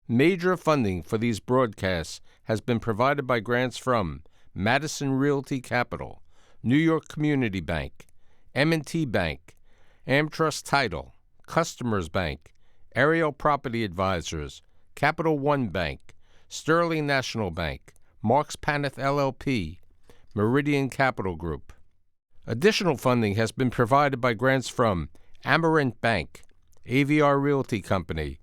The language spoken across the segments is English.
Major funding for these broadcasts has been provided by grants from Madison Realty Capital, New York Community Bank, M&T Bank, AmTrust Title, Customers Bank, Ariel Property Advisors, Capital One Bank, Sterling National Bank, Marks Paneth LLP, Meridian Capital Group. Additional funding has been provided by grants from Amarant Bank, AVR Realty Company,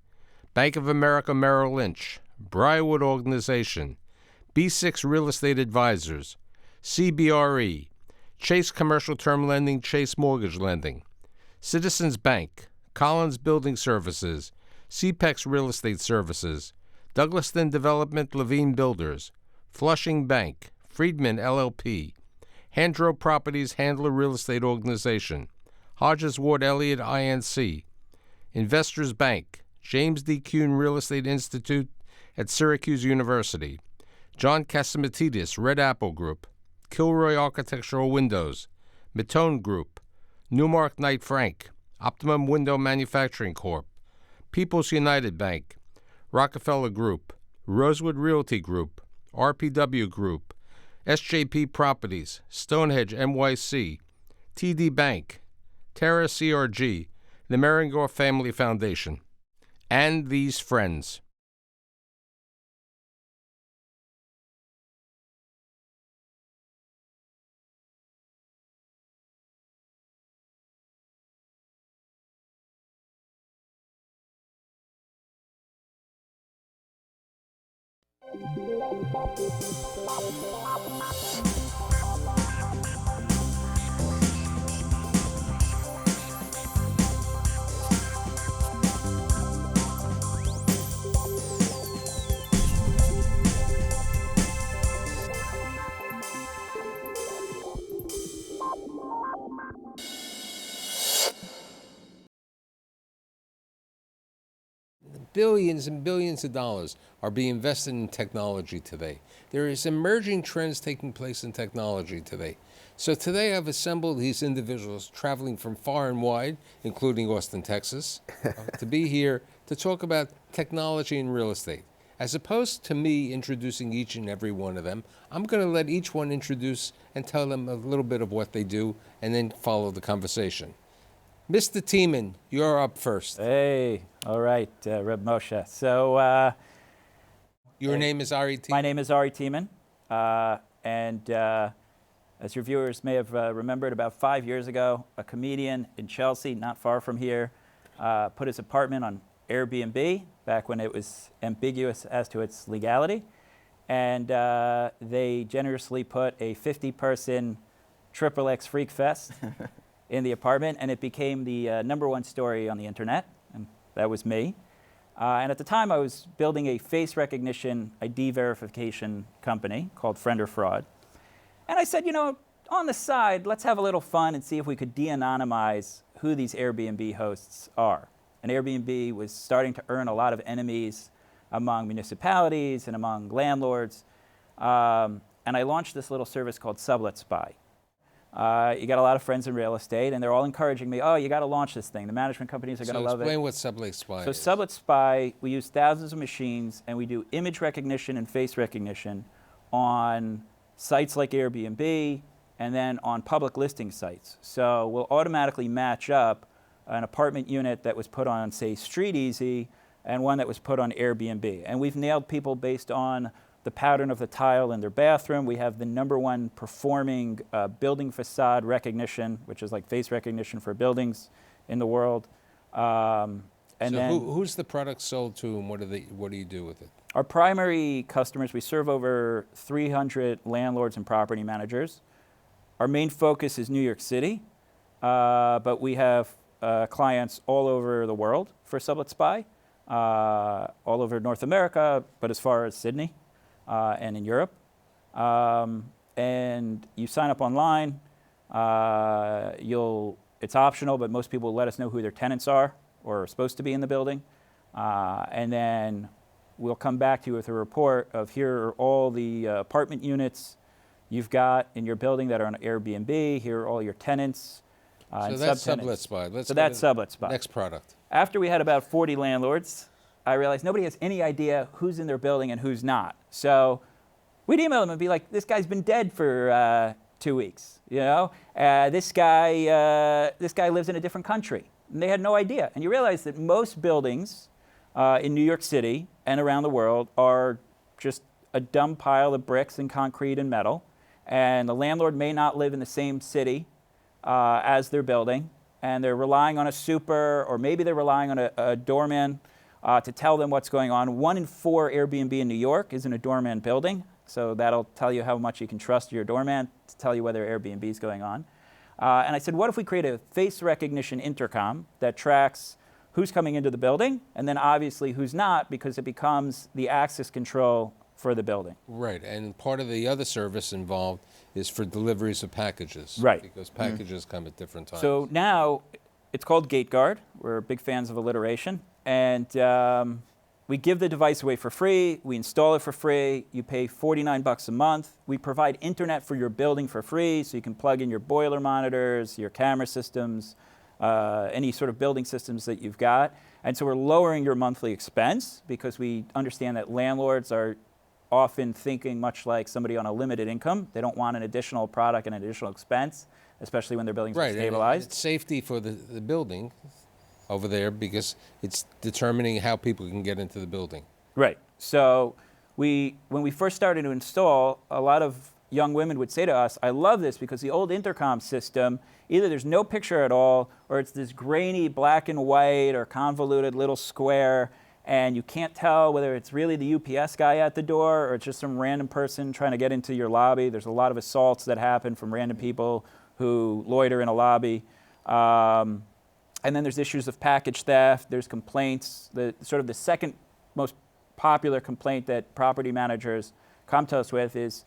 Bank of America Merrill Lynch, Briarwood Organization, B6 Real Estate Advisors, CBRE, Chase Commercial Term Lending, Chase Mortgage Lending, Citizens Bank, Collins Building Services, CPEX Real Estate Services, Douglaston Development Levine Builders, Flushing Bank, Friedman LLP, Handro Properties Handler Real Estate Organization, Hodges Ward Elliott INC, Investors Bank, James D. Kuhn Real Estate Institute at Syracuse University, John Catsimatidis Red Apple Group, Kilroy Architectural Windows, Matone Group, Newmark Knight Frank, Optimum Window Manufacturing Corp., People's United Bank, Rockefeller Group, Rosewood Realty Group, RPW Group, SJP Properties, Stonehenge NYC, TD Bank, Terra CRG, the Merringore Family Foundation, and these friends. Billions and billions of dollars are being invested in technology today. There is emerging trends taking place in technology today. So today I've assembled these individuals traveling from far and wide, including Austin, Texas, to be here to talk about technology and real estate. As opposed to me introducing each and every one of them, I'm going to let each one introduce and tell them a little bit of what they do and then follow the conversation. Mr. Tiemann, you're up first. Hey, all right, Reb Moshe. So, your name is Ari Tiemann? My name is Ari Tiemann, and as your viewers may have remembered, about 5 years ago, a comedian in Chelsea, not far from here, put his apartment on Airbnb, back when it was ambiguous as to its legality, and they generously put a 50-person XXX Freak Fest in the apartment, and it became the #1 story on the internet, and that was me. And at the time, I was building a face recognition ID verification company called Friend or Fraud. And I said, you know, on the side, let's have a little fun and see if we could de-anonymize who these Airbnb hosts are. And Airbnb was starting to earn a lot of enemies among municipalities and among landlords. And I launched this little service called Sublet Spy. You got a lot of friends in real estate, and they're all encouraging me, oh, you got to launch this thing. The management companies are going to love it. So explain what Sublet Spy is. So Sublet Spy, we use thousands of machines, and we do image recognition and face recognition on sites like Airbnb and then on public listing sites. So we'll automatically match up an apartment unit that was put on, say, StreetEasy and one that was put on Airbnb. And we've nailed people based on the pattern of the tile in their bathroom. We have the #1 performing building facade recognition, which is like face recognition for buildings in the world. And so then who's the product sold to, and what do you do with it? Our primary customers, we serve over 300 landlords and property managers. Our main focus is New York City, but we have clients all over the world for Sublet Spy, all over North America, but as far as Sydney. And in Europe. And you sign up online. It's optional, but most people let us know who their tenants are or are supposed to be in the building. And then we'll come back to you with a report of here are all the apartment units you've got in your building that are on Airbnb. Here are all your tenants. So that's Sublet Spy. So that's Sublet Spy. Next product. After we had about 40 landlords, I realized nobody has any idea who's in their building and who's not. So we'd email them and be like, this guy's been dead for 2 weeks, you know? This guy lives in a different country. And they had no idea. And you realize that most buildings in New York City and around the world are just a dumb pile of bricks and concrete and metal. And the landlord may not live in the same city as their building. And they're relying on a super, or maybe they're relying on a doorman to tell them what's going on. 1 in 4 Airbnb in New York is in a doorman building. So that'll tell you how much you can trust your doorman to tell you whether Airbnb is going on. And I said, what if we create a face recognition intercom that tracks who's coming into the building, and then obviously who's not, because it becomes the access control for the building. Right, and part of the other service involved is for deliveries of packages. Right. Because packages come at different times. So now it's called Gate Guard. We're big fans of alliteration. And we give the device away for free. We install it for free. You pay $49 a month. We provide internet for your building for free, so you can plug in your boiler monitors, your camera systems, any sort of building systems that you've got. And so we're lowering your monthly expense because we understand that landlords are often thinking much like somebody on a limited income. They don't want an additional product and an additional expense, especially when their buildings are stabilized. It's safety for the building over there because it's determining how people can get into the building. Right. So when we first started to install, a lot of young women would say to us, I love this because the old intercom system, either there's no picture at all, or it's this grainy black and white or convoluted little square, and you can't tell whether it's really the UPS guy at the door or it's just some random person trying to get into your lobby. There's a lot of assaults that happen from random people who loiter in a lobby. And then there's issues of package theft. There's complaints. The second most popular complaint that property managers come to us with is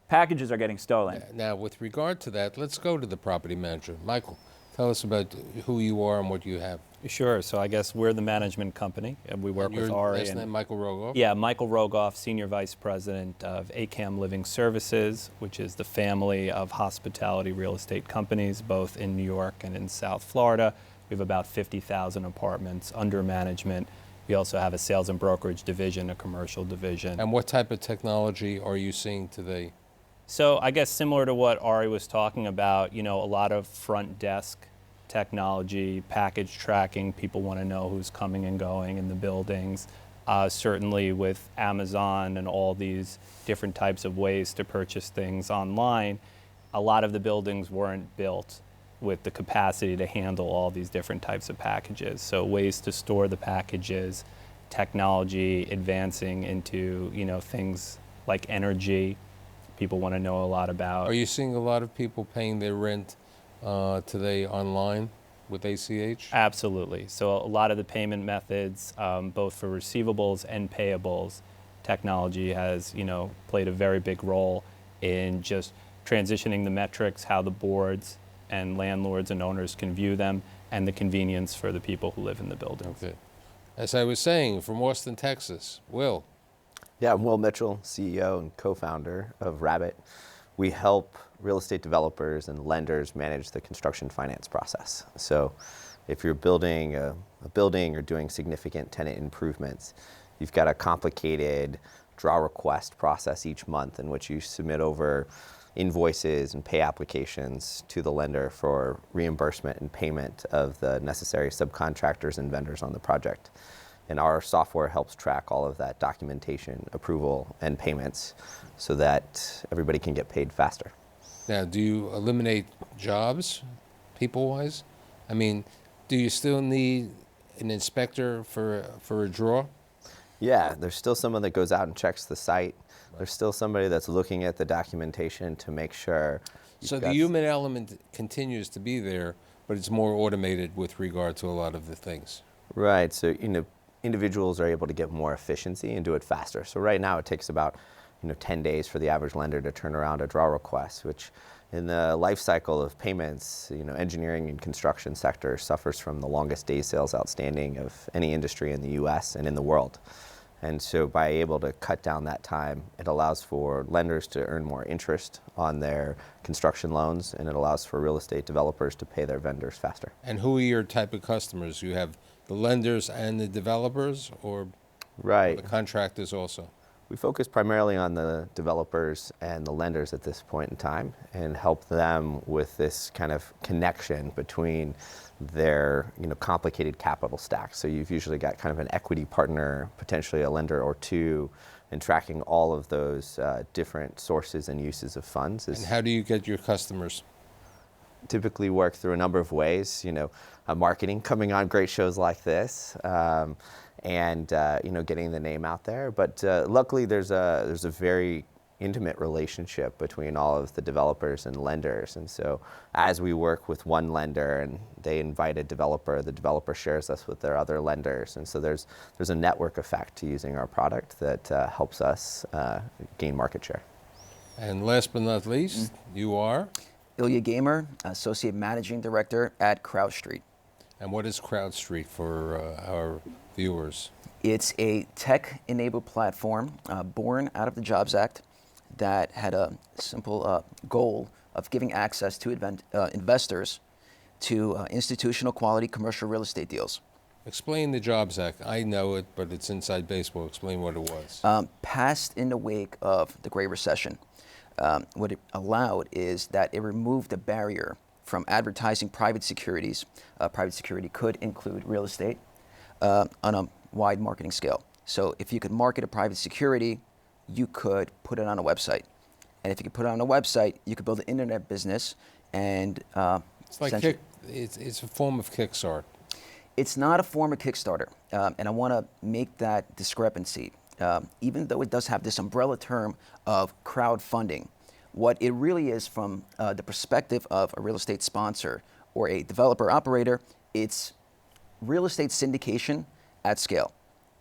packages are getting stolen. Now, with regard to that, let's go to the property manager. Michael, tell us about who you are and what you have. Sure. So I guess we're the management company, and we work with Ari. Last name, Michael Rogoff? Yeah, Michael Rogoff, Senior Vice President of ACAM Living Services, which is the family of hospitality real estate companies, both in New York and in South Florida. We have about 50,000 apartments under management. We also have a sales and brokerage division, a commercial division. And what type of technology are you seeing today? So I guess similar to what Ari was talking about, a lot of front desk technology, package tracking. People want to know who's coming and going in the buildings. Certainly with Amazon and all these different types of ways to purchase things online, a lot of the buildings weren't built with the capacity to handle all these different types of packages. So ways to store the packages, technology advancing into, things like energy. People want to know a lot about. Are you seeing a lot of people paying their rent today online with ACH? Absolutely. So a lot of the payment methods, both for receivables and payables, technology has, played a very big role in just transitioning the metrics, how the boards and landlords and owners can view them, and the convenience for the people who live in the buildings. Okay. As I was saying, from Austin, Texas, Will. Yeah, I'm Will Mitchell, CEO and co-founder of Rabbit. We help real estate developers and lenders manage the construction finance process. So if you're building a building or doing significant tenant improvements, you've got a complicated draw request process each month in which you submit over invoices and pay applications to the lender for reimbursement and payment of the necessary subcontractors and vendors on the project. And our software helps track all of that documentation, approval, and payments so that everybody can get paid faster. Now, do you eliminate jobs, people-wise? I mean, do you still need an inspector for a draw? Yeah, there's still someone that goes out and checks the site. There's still somebody that's looking at the documentation to make sure. So the human element continues to be there, but it's more automated with regard to a lot of the things. Right, so individuals are able to get more efficiency and do it faster. So right now it takes about 10 days for the average lender to turn around a draw request, which in the life cycle of payments, engineering and construction sector suffers from the longest day sales outstanding of any industry in the US and in the world. And so by able to cut down that time, it allows for lenders to earn more interest on their construction loans, and it allows for real estate developers to pay their vendors faster. And who are your type of customers? You have the lenders and the developers, or Right. The contractors also. We focus primarily on the developers and the lenders at this point in time and help them with this kind of connection between their complicated capital stack. So you've usually got kind of an equity partner, potentially a lender or two, and tracking all of those different sources and uses of funds. And how do you get your customers? Typically work through a number of ways, marketing, coming on great shows like this, and getting the name out there. But luckily, there's a very intimate relationship between all of the developers and lenders. And so as we work with one lender and they invite a developer, the developer shares us with their other lenders. And so there's a network effect to using our product that helps us gain market share. And last but not least, you are? Ilya Gamer, Associate Managing Director at CrowdStreet. And what is CrowdStreet for our viewers? It's a tech-enabled platform born out of the Jobs Act that had a simple goal of giving access to investors to institutional quality commercial real estate deals. Explain the Jobs Act. I know it, but it's inside baseball. Explain what it was. Passed in the wake of the Great Recession. What it allowed is that it removed the barrier from advertising private securities. Private security could include real estate on a wide marketing scale. So if you could market a private security, you could put it on a website. And if you could put it on a website, you could build an internet business and It's like it's a form of Kickstarter. It's not a form of Kickstarter, and I want to make that discrepancy. Even though it does have this umbrella term of crowdfunding, what it really is from the perspective of a real estate sponsor or a developer operator, it's real estate syndication at scale.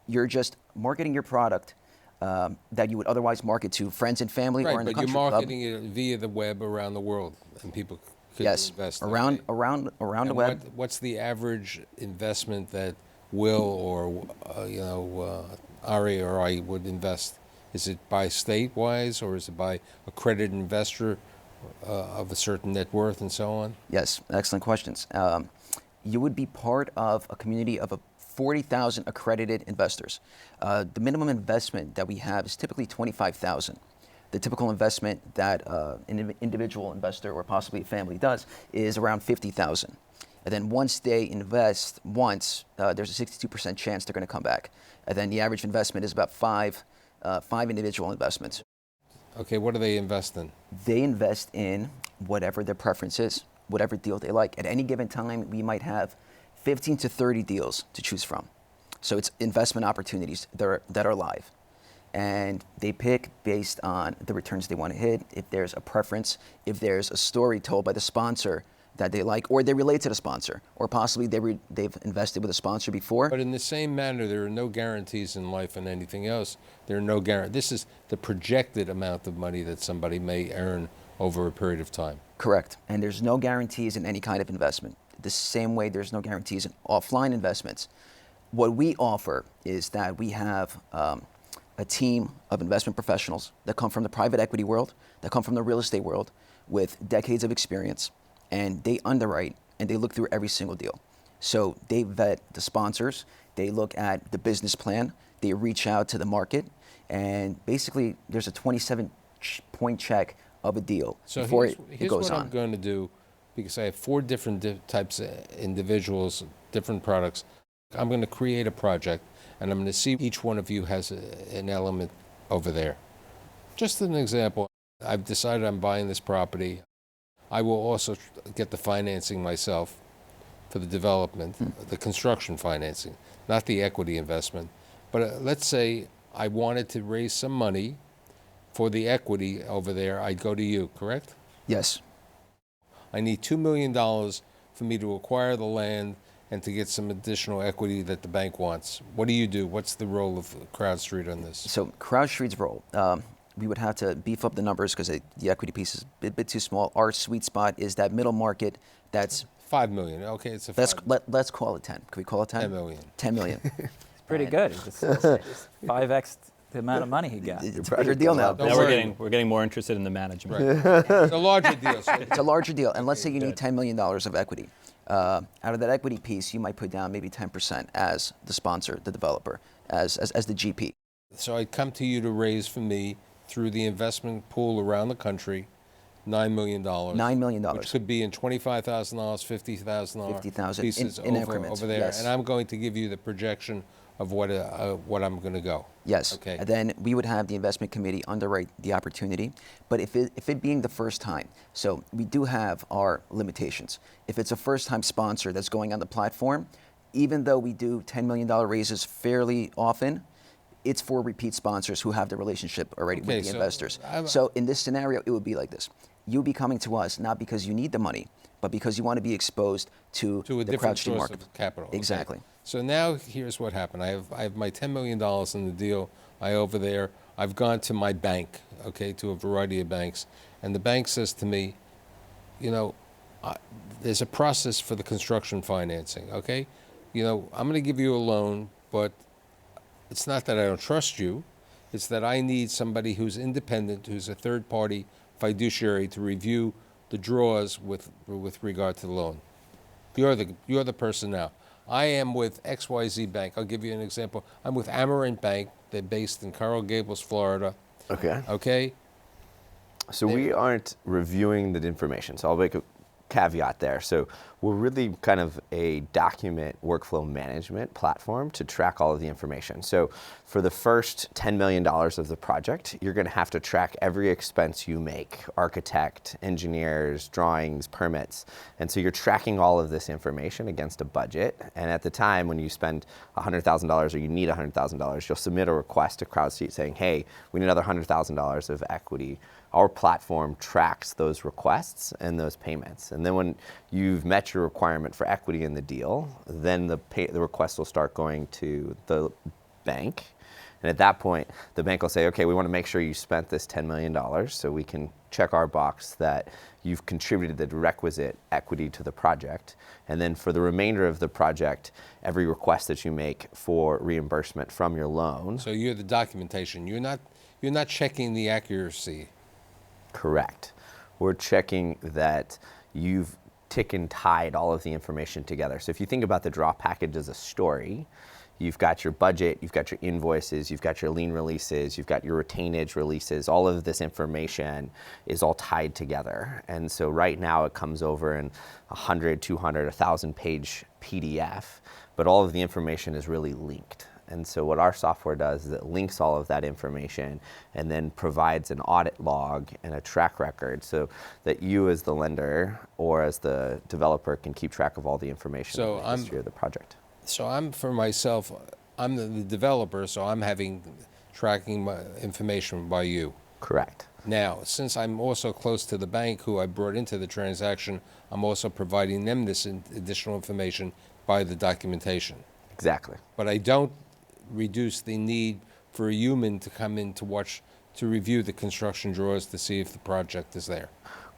You're just marketing your product that you would otherwise market to friends and family or in the country club. Right, but you're marketing it via the web around the world, and people could invest. Around the web. What's the average investment that Will or Ari or I would invest? Is it by state-wise, or is it by accredited investor of a certain net worth and so on? Yes, excellent questions. You would be part of a community of 40,000 accredited investors. The minimum investment that we have is typically $25,000. The typical investment that an individual investor or possibly a family does is around $50,000. And then once they invest once, there's a 62% chance they're going to come back. And then the average investment is about five individual investments. Okay, what do they invest in? They invest in whatever their preference is, whatever deal they like. At any given time, we might have 15 to 30 deals to choose from. So it's investment opportunities that are live. And they pick based on the returns they want to hit, if there's a preference, if there's a story told by the sponsor that they like, or they relate to the sponsor, or possibly they've invested with a sponsor before. But in the same manner, there are no guarantees in life and anything else. There are no guarantees. This is the projected amount of money that somebody may earn over a period of time. Correct. And there's no guarantees in any kind of investment. The same way there's no guarantees in offline investments. What we offer is that we have a team of investment professionals that come from the private equity world, that come from the real estate world with decades of experience, and they underwrite and they look through every single deal. So they vet the sponsors, they look at the business plan, they reach out to the market, and basically there's a 27-point check of a deal before it goes on. Here's what I'm going to do, because I have 4 different types of individuals, different products. I'm going to create a project, and I'm going to see each one of you has an element over there. Just an example, I've decided I'm buying this property. I will also get the financing myself for the development, the construction financing, not the equity investment. But let's say I wanted to raise some money for the equity over there. I'd go to you, correct? Yes. I need $2 million for me to acquire the land and to get some additional equity that the bank wants. What do you do? What's the role of CrowdStreet on this? So CrowdStreet's role, we would have to beef up the numbers because the equity piece is a bit too small. Our sweet spot is that middle market that's... $5 million. Okay, it's a 5. Let's call it 10. Can we call it 10? 10 million. 10 million. It's pretty good. It's 5x the amount of money he got. It's a bigger deal now. Don't Now worry. we're getting more interested in the management. Right. It's a larger deal. So It's a larger deal. And let's say you need $10 million of equity. Out of that equity piece, you might put down maybe 10% as the sponsor, the developer. as the GP. So I'd come to you to raise for me through the investment pool around the country, $9 million. $9 million. Which could be in $25,000, $50,000 $50,000 pieces in increments, over there. yes. And I'm going to give you the projection of what I'm going to go. Yes. Okay. And then we would have the investment committee underwrite the opportunity. But if it being the first time, so we do have our limitations. If it's a first-time sponsor that's going on the platform, even though we do $10 million raises fairly often, it's for repeat sponsors who have the relationship already with the investors. So in this scenario, it would be like this. You'll be coming to us not because you need the money, but because you want to be exposed to a the different CrowdStream source market. of capital. Exactly. Okay. So now here's what happened. I have my $10 million in the deal. Over there. I've gone to my bank, okay, to a variety of banks, and the bank says to me, you know, there's a process for the construction financing, okay? You know, I'm going to give you a loan, but it's not that I don't trust you. It's that I need somebody who's independent, who's a third-party fiduciary to review the draws with regard to the loan. You're the person now. I am with XYZ Bank. I'll give you an example. I'm with Amarant Bank. They're based in Coral Gables, Florida. Okay. Okay. So we aren't reviewing the information. So I'll make a caveat there. So we're really kind of a document workflow management platform to track all of the information. So for the first $10 million of the project, you're going to have to track every expense you make, architect, engineers, drawings, permits. And so you're tracking all of this information against a budget. And at the time when you spend $100,000 or you need $100,000, you'll submit a request to CrowdStream saying, hey, we need another $100,000 of equity. Our platform tracks those requests and those payments. And then when you've met your requirement for equity in the deal, then the request will start going to the bank. And at that point, the bank will say, okay, we want to make sure you spent this $10 million so we can check our box that you've contributed the requisite equity to the project. And then for the remainder of the project, every request that you make for reimbursement from your loan. So you're the documentation. You're not checking the accuracy. Correct. We're checking that you've tick and tied all of the information together. So if you think about the draw package as a story, you've got your budget, you've got your invoices, you've got your lien releases, you've got your retainage releases. All of this information is all tied together. And so right now it comes over in 100, 200, 1,000 page PDF, but all of the information is really linked. And so what our software does is it links all of that information and then provides an audit log and a track record so that you as the lender or as the developer can keep track of all the information So in the history of the project. So I'm, for myself, I'm the developer, so I'm tracking my information by you. Correct. Now, since I'm also close to the bank who I brought into the transaction, I'm also providing them this additional information by the documentation. Exactly. But I don't reduce the need for a human to come in to review the construction drawings to see if the project is there.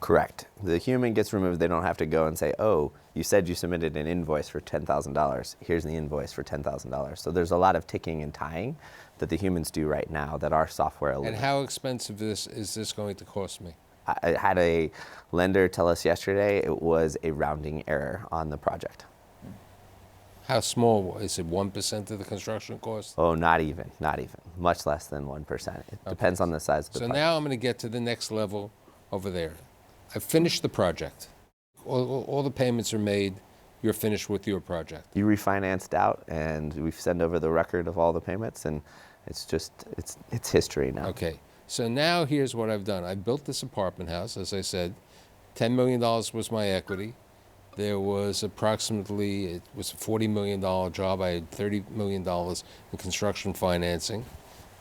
Correct. The human gets removed. They don't have to go and say, oh, you said you submitted an invoice for $10,000. Here's the invoice for $10,000. So there's a lot of ticking and tying that the humans do right now that our software eliminates. And how expensive is this going to cost me? I had a lender tell us yesterday it was a rounding error on the project. How small? Is it 1% of the construction cost? Oh, not even. Much less than 1%. It depends on the size of the project. So now I'm going to get to the next level over there. I've finished the project. All the payments are made. You're finished with your project. You refinanced out, and we send over the record of all the payments, and it's history now. Okay. So now here's what I've done. I built this apartment house, as I said. $10 million was my equity. There was approximately, it was a $40 million job. I had $30 million in construction financing.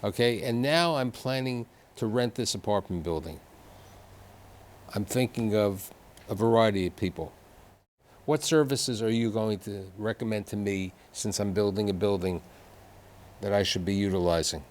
Okay, and now I'm planning to rent this apartment building. I'm thinking of a variety of people. What services are you going to recommend to me, since I'm building a building, that I should be utilizing?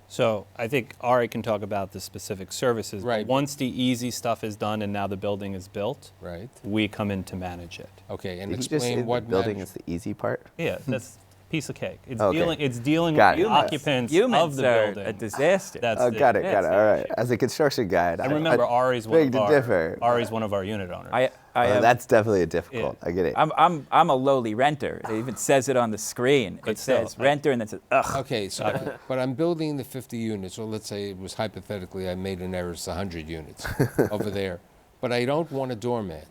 So I think Ari can talk about the specific services. Right. But once the easy stuff is done and now the building is built, Right. we come in to manage it. Okay, and Did you just say explain what the building is the easy part? Yeah, that's piece of cake. It's Okay. dealing Got with it. the occupants of Humans the are building. a disaster. That's Oh, got it. That's All right. As a construction guy, And remember, Ari's one beg of to differ. Ari's one of our unit owners. That's definitely a difficult. Yeah. I get it. I'm a lowly renter. It even says it on the screen. It says renter, and then it says ugh. Okay, so but I'm building the 50 units, or let's say it was hypothetically I made an error, it's 100 units over there, but I don't want a doorman.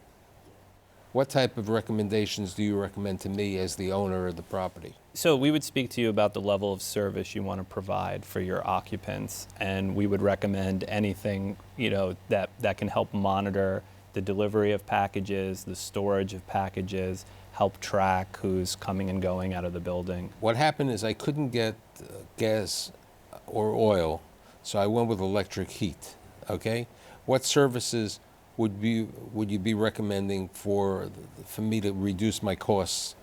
What type of recommendations do you recommend to me as the owner of the property? So we would speak to you about the level of service you want to provide for your occupants, and we would recommend anything, that can help monitor the delivery of packages, the storage of packages, help track who's coming and going out of the building. What happened is I couldn't get gas or oil, so I went with electric heat, okay? What services would you be recommending for me to reduce my costs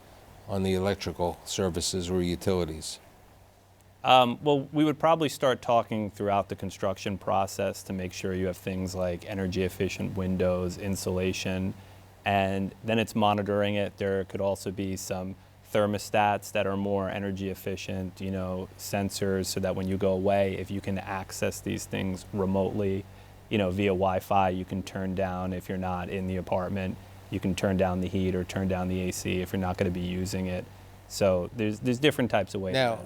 on the electrical services or utilities? Well, we would probably start talking throughout the construction process to make sure you have things like energy efficient windows, insulation, and then it's monitoring it. There could also be some thermostats that are more energy efficient, sensors, so that when you go away, if you can access these things remotely, via Wi-Fi, you can turn down, if you're not in the apartment, you can turn down the heat or turn down the AC if you're not going to be using it. So there's different types of ways. Now,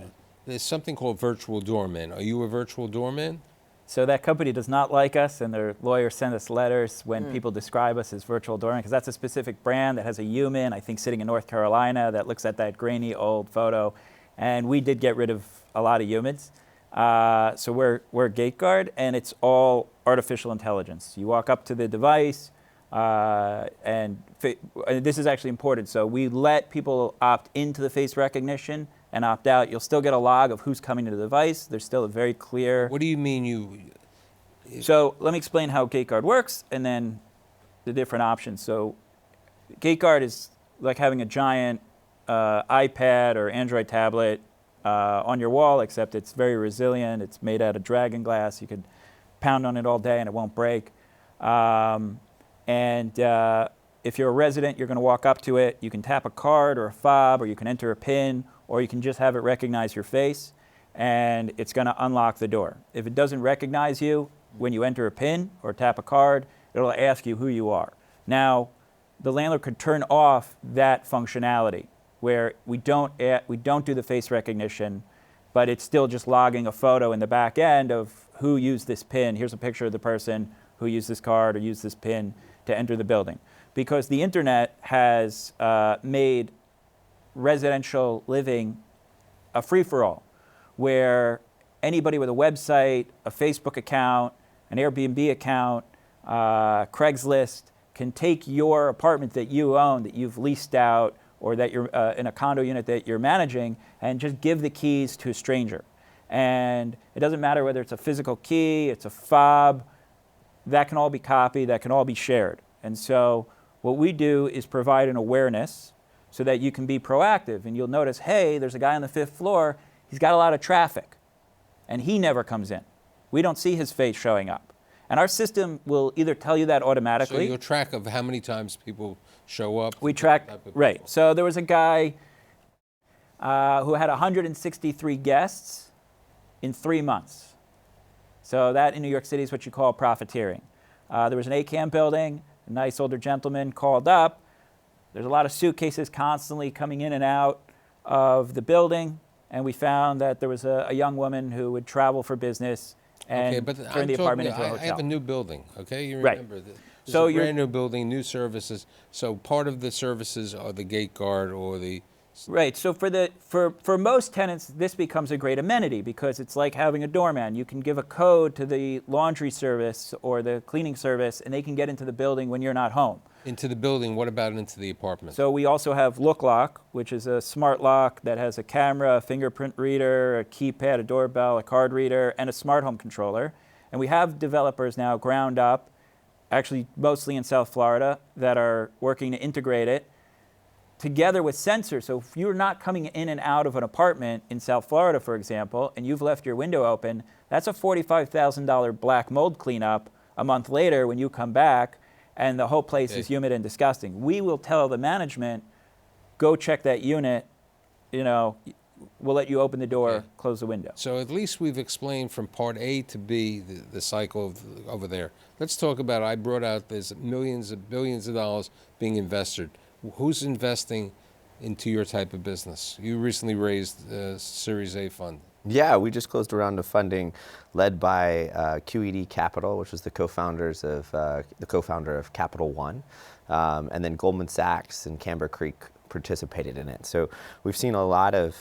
there's something called virtual doorman. Are you a virtual doorman? So that company does not like us, and their lawyers send us letters when people describe us as virtual doorman, because that's a specific brand that has a human, I think, sitting in North Carolina that looks at that grainy old photo. And we did get rid of a lot of humans. So we're gate guard, and it's all artificial intelligence. You walk up to the device, and this is actually important. So we let people opt into the face recognition and opt out. You'll still get a log of who's coming to the device. There's still a very clear. What do you mean So let me explain how gate guard works, and then the different options. So gate guard is like having a giant iPad or Android tablet on your wall, except it's very resilient. It's made out of dragon glass. You could pound on it all day and it won't break. If you're a resident, you're going to walk up to it. You can tap a card or a fob, or you can enter a PIN, or you can just have it recognize your face, and it's going to unlock the door. If it doesn't recognize you when you enter a PIN or tap a card, it'll ask you who you are. Now, the landlord could turn off that functionality, where we don't do the face recognition, but it's still just logging a photo in the back end of who used this PIN. Here's a picture of the person who used this card or used this PIN to enter the building. Because the internet has made residential living a free-for-all, where anybody with a website, a Facebook account, an Airbnb account, Craigslist, can take your apartment that you own, that you've leased out, or that you're in a condo unit that you're managing, and just give the keys to a stranger. And it doesn't matter whether it's a physical key, it's a fob, that can all be copied, that can all be shared. And so what we do is provide an awareness so that you can be proactive. And you'll notice, hey, there's a guy on the 5th floor, he's got a lot of traffic, and he never comes in. We don't see his face showing up. And our system will either tell you that automatically. So you'll track of how many times people show up? We track, right. So there was a guy who had 163 guests in 3 months. So that in New York City is what you call profiteering. There was an ACAM building, a nice older gentleman called up. There's a lot of suitcases constantly coming in and out of the building, and we found that there was a young woman who would travel for business and turn the apartment into a hotel. I have a new building, okay? You Right. remember that. So It's a brand new building, new services. So part of the services are the gate guard or the... Right. So for most tenants, this becomes a great amenity because it's like having a doorman. You can give a code to the laundry service or the cleaning service, and they can get into the building when you're not home. Into the building, what about into the apartment? So we also have Look Lock, which is a smart lock that has a camera, a fingerprint reader, a keypad, a doorbell, a card reader, and a smart home controller. And we have developers now ground up, actually mostly in South Florida, that are working to integrate it together with sensors. So if you're not coming in and out of an apartment in South Florida, for example, and you've left your window open, that's a $45,000 black mold cleanup a month later when you come back and the whole place is humid and disgusting. We will tell the management, go check that unit, we'll let you open the door, Okay. close the window. So at least we've explained from part A to B the cycle over there. Let's talk about, I brought out there's millions of billions of dollars being invested. Who's investing into your type of business? You recently raised a Series A fund. Yeah, we just closed a round of funding led by QED Capital, which was the co-founder of Capital One, and then Goldman Sachs and Camber Creek participated in it. So we've seen a lot of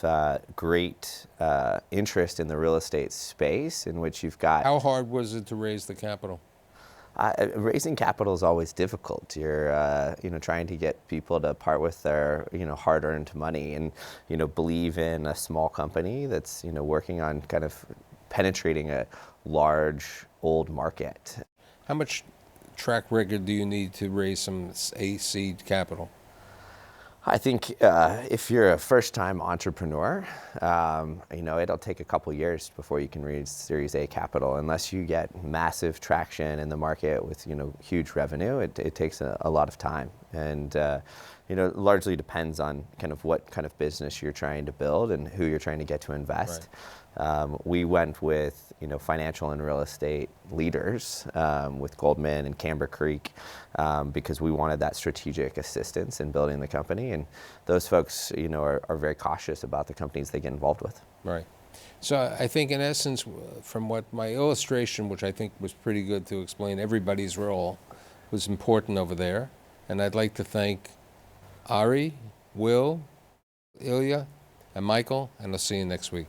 great interest in the real estate space, in which you've got. How hard was it to raise the capital? Raising capital is always difficult. You're, trying to get people to part with their, hard-earned money, and, believe in a small company that's, working on kind of penetrating a large, old market. How much track record do you need to raise some seed capital? I think if you're a first-time entrepreneur, it'll take a couple years before you can raise Series A capital. Unless you get massive traction in the market with, huge revenue, it takes a lot of time. And, it largely depends on kind of what kind of business you're trying to build and who you're trying to get to invest. Right. We went with, financial and real estate leaders with Goldman and Camber Creek because we wanted that strategic assistance in building the company. And those folks, are very cautious about the companies they get involved with. Right. So I think in essence, from what my illustration, which I think was pretty good to explain everybody's role, was important over there. And I'd like to thank Ari, Will, Ilya, and Michael, and I'll see you next week.